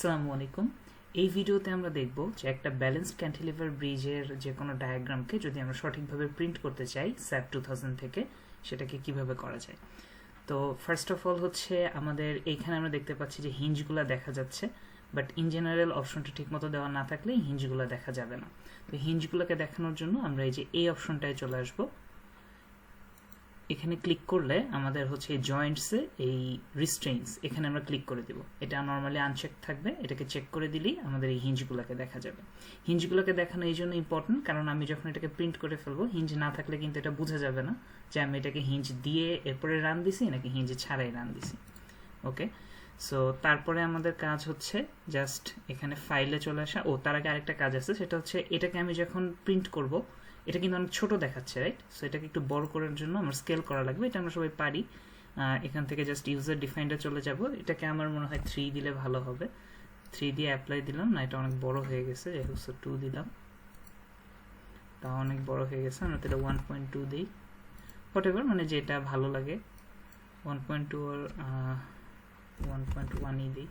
আসসালামু আলাইকুম। এই ভিডিওতে আমরা দেখব যে একটা ব্যালেন্সড ক্যান্টিলিভার ব্রিজের যে কোনো ডায়াগ্রামকে যদি আমরা সঠিকভাবে প্রিন্ট করতে চাই SAP 2000 থেকে, সেটাকে কিভাবে করা যায়। তো ফার্স্ট অফ অল হচ্ছে আমাদের এইখানে আমরা দেখতে পাচ্ছি যে হিঞ্জগুলো দেখা যাচ্ছে, বাট ইন জেনারেল অপশনটা ঠিকমতো দেওয়া না থাকলে এই হিঞ্জগুলো দেখা যাবে না। তো হিঞ্জগুলোকে দেখানোর জন্য আমরা এই অপশনটায় চলে আসবো। এখানে ক্লিক করলে আমাদের হচ্ছে এই জয়েন্টসে এই রিস্ট্রেইনস এখানে আমরা ক্লিক করে দিব। এটা নর্মালি আনচেক থাকবে, এটাকে চেক করে দিলেই আমাদের এই হিঞ্জগুলোকে দেখা যাবে। হিঞ্জগুলোকে দেখানো এই জন্য ইম্পর্টেন্ট, কারণ আমি যখন এটাকে প্রিন্ট করে ফেলবো, হিঞ্জ না থাকলে কিন্তু এটা বোঝা যাবে না যে আমি এটাকে হিঞ্জ দিয়ে এরপরে রান দিছি নাকি হিঞ্জ ছাড়াই রান দিছি। ওকে, সো তারপরে আমাদের কাজ হচ্ছে জাস্ট এখানে ফাইলে চলে আসা। তার আগে আরেকটা কাজ আছে, সেটা হচ্ছে এটাকে আমি যখন প্রিন্ট করব, এটা কিন্তু অনেক ছোট দেখাচ্ছে, রাইট? সো এটাকে একটু বড় করার জন্য আমার স্কেল করা লাগবে। এটা আমরা সবাই পারি। এখান থেকে জাস্ট ইউজার ডিফাইন্ডে চলে যাব। এটাকে আমার মনে হয় 3 দিলে ভালো হবে। 3 দিয়ে অ্যাপ্লাই দিলাম, না এটা অনেক বড় হয়ে গেছে, যাই হোক 2 দিলাম, তাও অনেক বড় হয়ে গেছে। আমরা তো এটা 1.2 দিই, হোয়াটএভার, মানে যেটা ভালো লাগে। 1.2 আর 1.1ই দিই,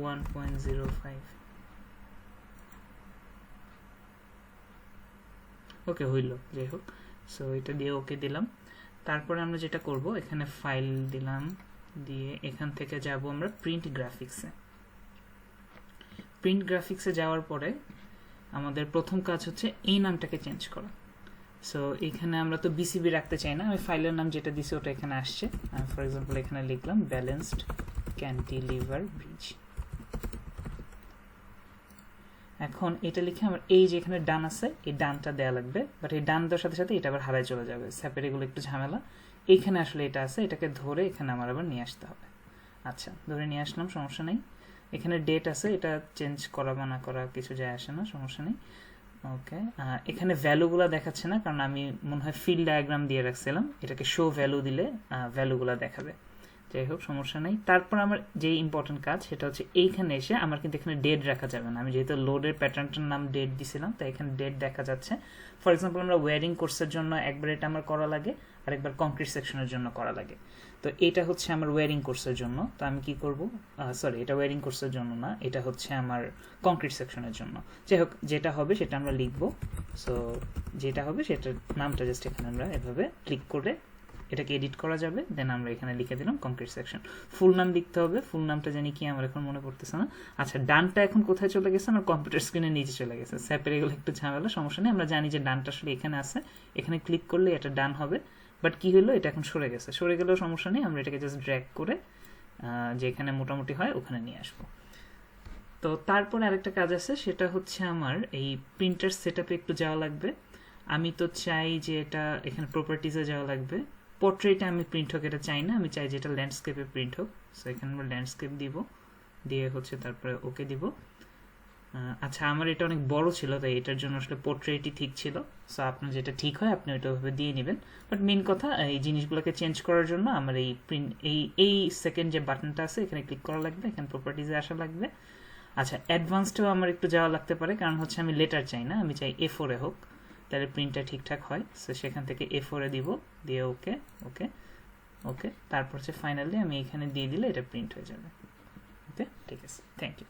1.05। ওকে, হইল, যাই হোক। সো এটা দিয়ে ওকে দিলাম। তারপরে আমরা যেটা করব, এখানে ফাইল দিলাম, দিয়ে এখান থেকে যাব আমরা প্রিন্ট গ্রাফিক্সে। প্রিন্ট গ্রাফিক্সে যাওয়ার পরে আমাদের প্রথম কাজ হচ্ছে এই নামটাকে চেঞ্জ করা। সো এখানে আমরা তো বিসিবি রাখতে চাই না, আমি ফাইলের নাম যেটা দিছি ওটা এখানে আসছে। ফর এক্সাম্পল এখানে লিখলাম ব্যালেন্সড ক্যান্টিলিভার ব্রিজ। এখন এটা লিখে আমার এই যে এখানে ডান আছে, এই ডানটা দেওয়া লাগবে, বাট এই ডান দেওয়ার সাথে সাথে এটা আবার হারায় চলে যাবে। স্যাপের এগুলো একটু ঝামেলা। এইখানে আসলে এটা আছে, এটাকে ধরে এখানে আমার আবার নিয়ে আসতে হবে। আচ্ছা, ধরে নিয়ে আসলাম, সমস্যা নেই। এখানে ডেট আছে, এটা চেঞ্জ করা বা না করা কিছু যায় আসে না, সমস্যা নেই। ওকে, এখানে ভ্যালুগুলো দেখাচ্ছে না, কারণ আমি মনে হয় ফিল ডায়াগ্রাম দিয়ে রাখছিলাম। এটাকে শো ভ্যালু দিলে ভ্যালুগুলো দেখাবে। যাই হোক, সমস্যা নেই। তারপর আমার যে ইম্পর্টেন্ট কাজ, সেটা হচ্ছে এইখানে এসে আমার কিন্তু এখানে ডেট রাখা যাবে না। আমি যেহেতু লোডের প্যাটার্নটার নাম ডেট দিছিলাম, তাই এখানে ডেট দেখা যাচ্ছে। ফর এক্সাম্পল আমরা ওয়ারিং কোর্সের জন্য একবার এটা আমার করা লাগে, আর একবার কংক্রিট সেকশনের জন্য করা লাগে। তো এটা হচ্ছে আমার ওয়ারিং কোর্সের জন্য। তো আমি কি করব, সরি, এটা ওয়ারিং কোর্সের জন্য না, এটা হচ্ছে আমার কংক্রিট সেকশনের জন্য। যাই হোক, যেটা হবে সেটা আমরা লিখব। সো যেটা হবে সেটার নামটা জাস্ট এখানে আমরা এভাবে ক্লিক করে এটাকে এডিট করা যাবে। দেন আমরা এখানে লিখে দিলাম কংক্রিট সেকশন। ফুল নাম লিখতে হবে, ফুল নামটা জানি কি আমার এখন মনে পড়তেছে না। আচ্ছা, ডানটা এখন কোথায় চলে গেছে? আমার কম্পিউটার স্ক্রিনের নিচে চলে গেছে। স্যাপের এগুলো একটু ঝামেলা, সমস্যা নেই। আমরা জানি যে ডানটা আসলে এখানে আছে, এখানে ক্লিক করলে এটা ডান হবে। বাট কি হলো, এটা এখন সরে গেছে। সরে গেলেও সমস্যা নেই, আমরা এটাকে জাস্ট ড্র্যাগ করে যেখানে মোটামুটি হয় ওখানে নিয়ে আসবো। তো তারপরে আরেকটা কাজ আছে, সেটা হচ্ছে আমার এই প্রিন্টার সেটআপে একটু যাওয়া লাগবে। আমি তো চাই যে এটা এখানে প্রপার্টিজে যাওয়া লাগবে। পোর্ট্রেটে আমি প্রিন্ট হোক এটা চাই না, আমি চাই যে এটা ল্যান্ডস্কেপে প্রিন্ট হোক। সো এখানে আমরা ল্যান্ডস্কেপ দিব, দিয়ে হচ্ছে তারপরে ওকে দিব। আচ্ছা, আমার এটা অনেক বড় ছিল, তাই এটার জন্য আসলে পোর্ট্রেটই ঠিক ছিল। সো আপনার যেটা ঠিক হয় আপনি ওইটা ওইভাবে দিয়ে নেবেন। বাট মেন কথা, এই জিনিসগুলোকে চেঞ্জ করার জন্য আমার এই প্রিন্ট এই সেকেন্ড যে বাটনটা আছে এখানে ক্লিক করা লাগবে, এখানে প্রপার্টিজে আসা লাগবে। আচ্ছা, অ্যাডভান্সডেও আমার একটু যাওয়া লাগতে পারে, কারণ হচ্ছে আমি লেটার চাই না, আমি চাই A4 হোক, তাহলে প্রিন্টটা ঠিকঠাক হয়। সো সেখান থেকে A4 দিব, দিয়ে ওকে ওকে ওকে। তারপর হচ্ছে ফাইনালি আমি এখানে দিয়ে দিলে এটা প্রিন্ট হয়ে যাবে। ওকে, ঠিক আছে, থ্যাংক ইউ।